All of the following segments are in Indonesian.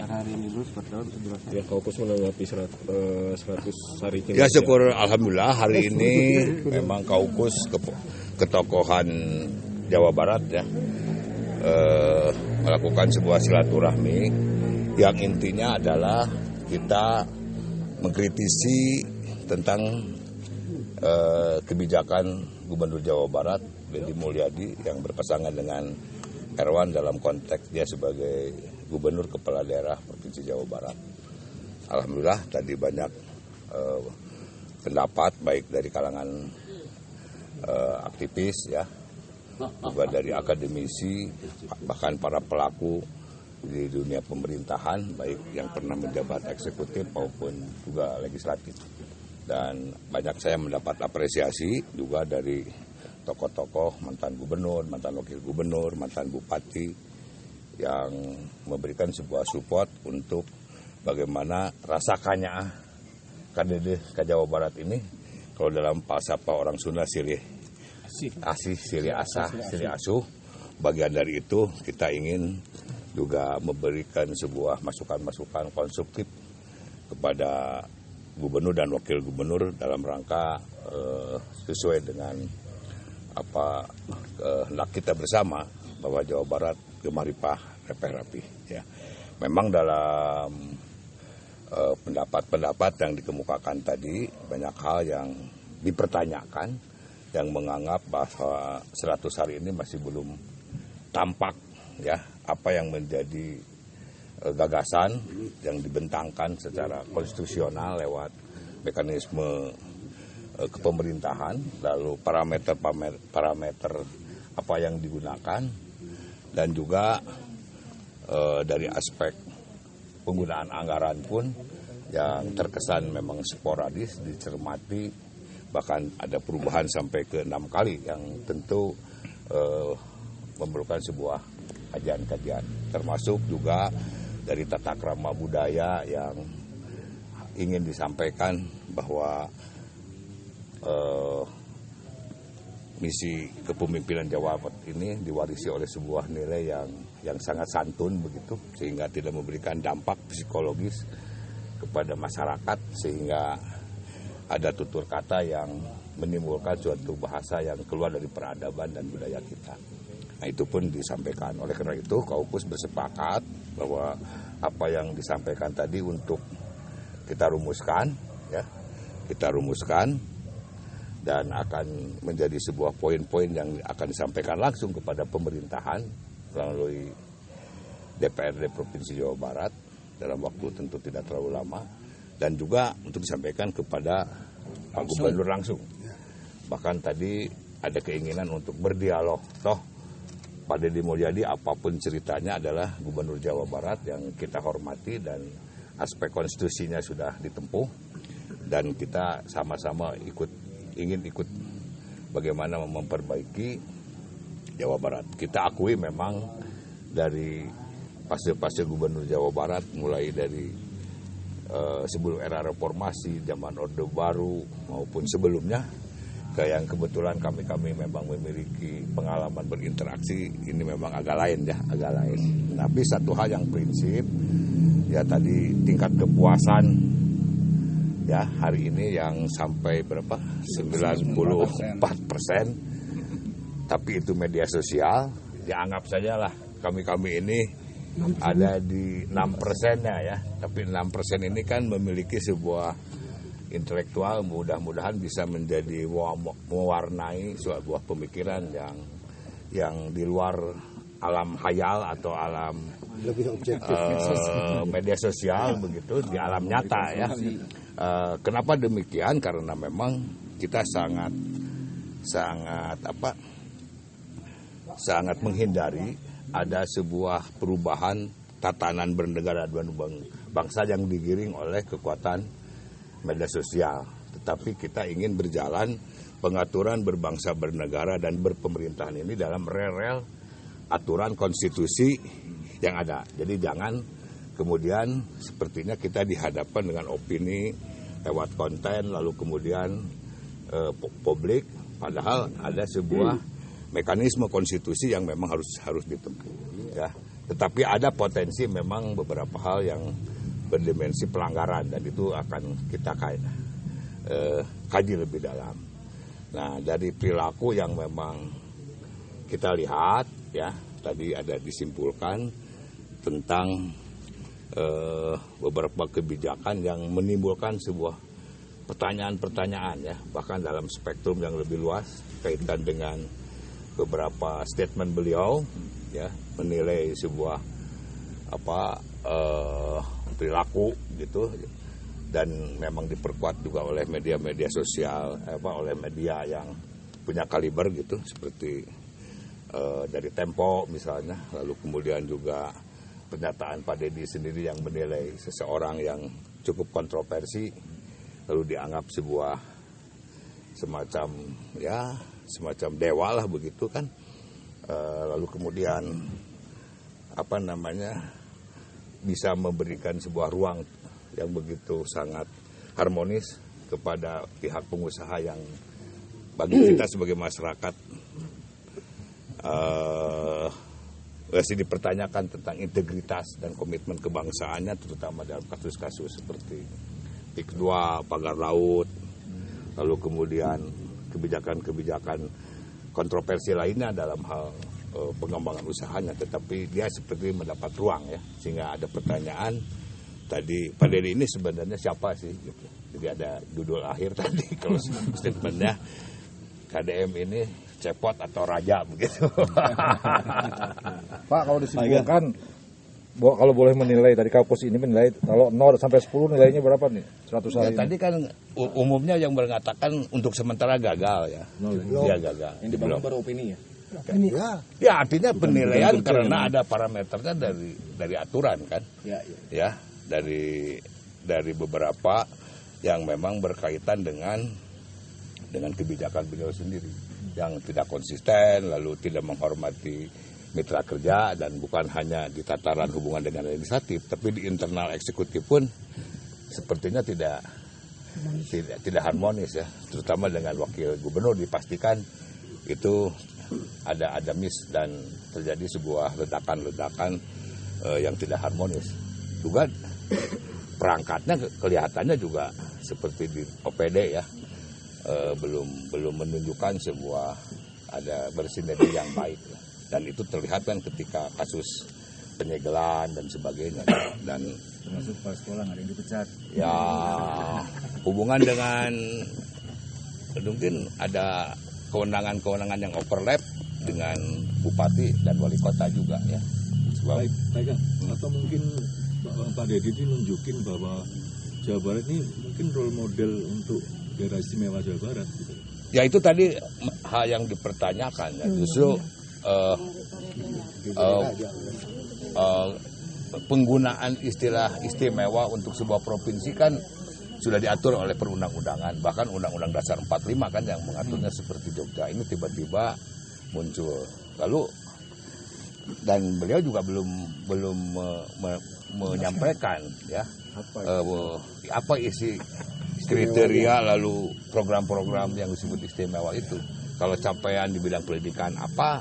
hari ini dulu seperti apa penjelasan? Ya, Kaukus menanggapi 100 hari Ya syukur alhamdulillah hari ini memang Kaukus ketokohan Jawa Barat ya melakukan sebuah silaturahmi yang intinya adalah kita mengkritisi tentang kebijakan Gubernur Jawa Barat Deddy Mulyadi yang berpasangan dengan Erwan dalam konteks dia sebagai Gubernur Kepala Daerah Provinsi Jawa Barat. Alhamdulillah tadi banyak pendapat baik dari kalangan aktivis ya, juga dari akademisi, bahkan para pelaku di dunia pemerintahan baik yang pernah menjabat eksekutif maupun juga legislatif. Dan banyak saya mendapat apresiasi juga dari tokoh-tokoh mantan gubernur, mantan wakil gubernur, mantan bupati yang memberikan sebuah support untuk bagaimana rasakannya KDD ke Jawa Barat ini. Kalau dalam pasapa orang Sunda silih asih, silih asah, silih asuh. Bagian dari itu kita ingin juga memberikan sebuah masukan-masukan konstruktif kepada gubernur dan wakil gubernur dalam rangka sesuai dengan apa hendak kita bersama bahwa Jawa Barat gemaripah repeh rapi ya. Memang dalam pendapat-pendapat yang dikemukakan tadi banyak hal yang dipertanyakan, yang menganggap bahwa 100 hari ini masih belum tampak ya apa yang menjadi gagasan yang dibentangkan secara konstitusional lewat mekanisme kepemerintahan, lalu parameter apa yang digunakan, dan juga dari aspek penggunaan anggaran pun yang terkesan memang sporadis dicermati, bahkan ada perubahan sampai ke 6 kali yang tentu memerlukan sebuah kajian-kajian, termasuk juga dari tata krama budaya yang ingin disampaikan bahwa misi kepemimpinan Jawa Barat ini diwarisi oleh sebuah nilai yang sangat santun begitu, sehingga tidak memberikan dampak psikologis kepada masyarakat, sehingga ada tutur kata yang menimbulkan suatu bahasa yang keluar dari peradaban dan budaya kita. Nah, itu pun disampaikan. Oleh karena itu, Kaukus bersepakat bahwa apa yang disampaikan tadi untuk kita rumuskan, ya, kita rumuskan dan akan menjadi sebuah poin-poin yang akan disampaikan langsung kepada pemerintahan melalui DPRD Provinsi Jawa Barat dalam waktu tentu tidak terlalu lama, dan juga untuk disampaikan kepada Pak Gubernur langsung. Bahkan tadi ada keinginan untuk berdialog. Toh Pak Deddy Mulyadi apapun ceritanya adalah Gubernur Jawa Barat yang kita hormati dan aspek konstitusinya sudah ditempuh, dan kita sama-sama ingin ikut bagaimana memperbaiki Jawa Barat. Kita akui memang dari fase-fase Gubernur Jawa Barat mulai dari sebelum era reformasi, zaman Orde Baru maupun sebelumnya, ke yang kebetulan kami memang memiliki pengalaman berinteraksi, ini memang agak lain ya, agak lain. Tapi satu hal yang prinsip, ya tadi tingkat kepuasan ya hari ini yang sampai berapa? 94%. Tapi itu media sosial, ya anggap sajalah kami ini ada di 6%-nya ya. Tapi 6% ini kan memiliki sebuah intelektual, mudah-mudahan bisa menjadi mewarnai sebuah pemikiran yang di luar alam hayal atau alam media sosial begitu, di alam nyata ya. Kenapa demikian? Karena memang kita sangat menghindari ada sebuah perubahan tatanan bernegara dan bangsa yang digiring oleh kekuatan media sosial. Tetapi kita ingin berjalan pengaturan berbangsa, bernegara, dan berpemerintahan ini dalam rel aturan konstitusi yang ada. Jadi jangan kemudian sepertinya kita dihadapkan dengan opini lewat konten, lalu kemudian publik, padahal ada sebuah mekanisme konstitusi yang memang harus ditempuh ya. Tetapi ada potensi memang beberapa hal yang berdimensi pelanggaran dan itu akan kita kaji lebih dalam. Nah, dari perilaku yang memang kita lihat ya, tadi ada disimpulkan tentang beberapa kebijakan yang menimbulkan sebuah pertanyaan-pertanyaan ya, bahkan dalam spektrum yang lebih luas kaitan dengan beberapa statement beliau ya, menilai sebuah perilaku gitu, dan memang diperkuat juga oleh media-media sosial, oleh media yang punya kaliber gitu, seperti dari Tempo misalnya, lalu kemudian juga pernyataan Pak Deddy sendiri yang menilai seseorang yang cukup kontroversi lalu dianggap sebuah semacam dewa lah begitu kan, lalu kemudian bisa memberikan sebuah ruang yang begitu sangat harmonis kepada pihak pengusaha yang bagi kita sebagai masyarakat masih dipertanyakan tentang integritas dan komitmen kebangsaannya, terutama dalam kasus-kasus seperti PIK 2, pagar laut, lalu kemudian kebijakan-kebijakan kontroversi lainnya dalam hal pengembangan usahanya, tetapi dia seperti mendapat ruang ya, sehingga ada pertanyaan tadi Pak Deddy ini sebenarnya siapa sih gitu. Jadi ada judul akhir tadi kalau statementnya KDM ini cepot atau raja begitu. Pak, kalau disimpulkan kalau boleh menilai dari Kaukus ini menilai kalau 0 sampai 10 nilainya berapa nih? 100 hari. Ya, tadi kan umumnya yang mengatakan untuk sementara gagal ya. Dia gagal. Yang dibangun baru opini ya. Ya artinya penilaian karena ada parameternya dari aturan kan. Ya, dari beberapa yang memang berkaitan dengan kebijakan beliau sendiri yang tidak konsisten, lalu tidak menghormati mitra kerja, dan bukan hanya di tataran hubungan dengan legislatif, tapi di internal eksekutif pun sepertinya tidak harmonis ya, terutama dengan wakil gubernur dipastikan itu ada miss dan terjadi sebuah ledakan-ledakan yang tidak harmonis. Juga perangkatnya kelihatannya juga seperti di OPD ya, belum menunjukkan sebuah ada bersinergi yang baik ya. Dan itu terlihat kan ketika kasus penyegelan dan sebagainya, dan termasuk kepala sekolah nggak ada yang dipecat ya, hubungan dengan mungkin ada kewenangan-kewenangan yang overlap dengan bupati dan wali kota juga ya. Baik, atau mungkin Pak Deddy ini nunjukin bahwa Jawa Barat ini mungkin role model untuk daerah istimewa Jawa Barat gitu. Ya itu tadi hal yang dipertanyakan ya. Justru penggunaan istilah istimewa untuk sebuah provinsi kan sudah diatur oleh perundang-undangan, bahkan Undang-Undang Dasar 45 kan yang mengaturnya seperti Jogja. Ini tiba-tiba muncul. Lalu dan beliau juga belum menyampaikan ya apa isi kriteria lalu program-program yang disebut istimewa itu. Kalau capaian di bidang pendidikan apa,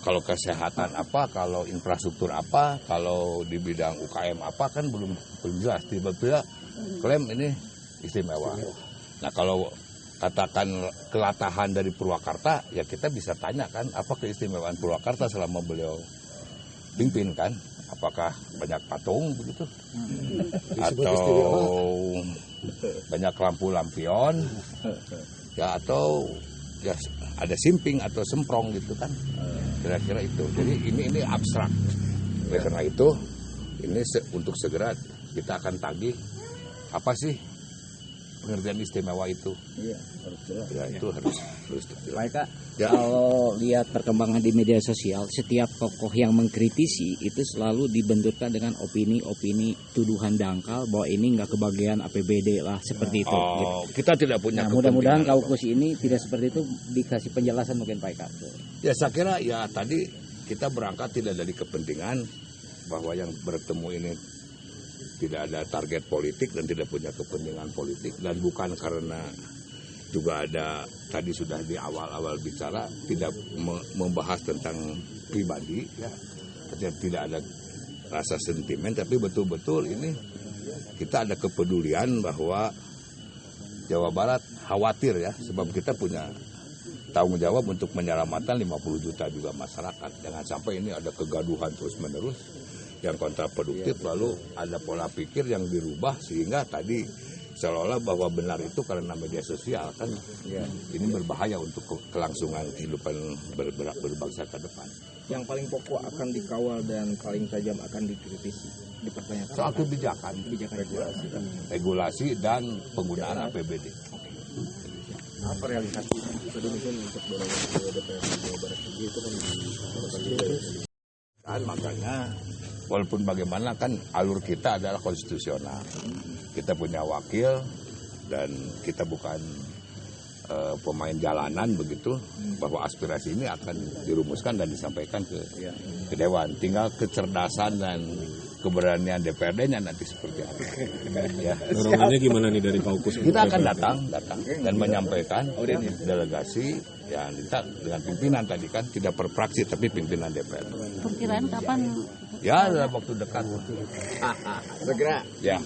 kalau kesehatan apa, kalau infrastruktur apa, kalau di bidang UKM apa, kan belum jelas. Tiba-tiba klaim ini istimewa. Nah kalau katakan kelatahan dari Purwakarta, ya kita bisa tanya kan apa keistimewaan Purwakarta selama beliau pimpin kan? Apakah banyak patung begitu? Atau banyak lampu-lampion? Ya atau ya ada simping atau semprong gitu kan? Kira-kira itu. Jadi ini abstrak. Oleh karena itu ini untuk segera kita akan tagih apa sih pengertian istimewa itu. Iya, harus jelas. Ya itu harus jelas. Baik Kak, Ya. kalau lihat perkembangan di media sosial, setiap tokoh yang mengkritisi itu selalu dibenturkan dengan opini-opini tuduhan dangkal bahwa ini nggak kebagian APBD lah seperti itu. Oh, kita tidak punya Nah, mudah-mudahan kepentingan. Kaukus ini tidak seperti itu, dikasih penjelasan mungkin Pak Kak. Ya saya kira ya tadi kita berangkat tidak dari kepentingan bahwa yang bertemu ini tidak ada target politik dan tidak punya kepentingan politik, dan bukan karena juga ada tadi sudah di awal-awal bicara tidak membahas tentang pribadi ya, tidak ada rasa sentimen, tapi betul-betul ini kita ada kepedulian bahwa Jawa Barat khawatir ya, sebab kita punya tanggung jawab untuk menyelamatkan 50 juta juga masyarakat. Jangan sampai ini ada kegaduhan terus-menerus yang kontraproduktif, lalu ada pola pikir yang dirubah sehingga tadi seolah-olah bahwa benar itu karena media sosial kan ini berbahaya untuk kelangsungan kehidupan berbangsa ke depan. Yang paling pokok akan dikawal dan paling tajam akan dikritisi, dipertanyakan. Soal kebijakan regulasi dan penggunaan APBD. Apa realisasi untuk dorongan DPR Jawa Barat itu kan Makanya walaupun bagaimana kan alur kita adalah konstitusional. Kita punya wakil dan kita bukan pemain jalanan begitu, bahwa aspirasi ini akan dirumuskan dan disampaikan ke Dewan. Tinggal kecerdasan dan keberanian DPRD-nya nanti seperti apa. Ya. Dorongannya gimana nih dari Kaukus? Kita akan datang dan menyampaikan delegasi ya dengan pimpinan tadi kan tidak per fraksi tapi pimpinan DPR. Perkiraan kapan? Ya dalam waktu dekat. segera. Ya.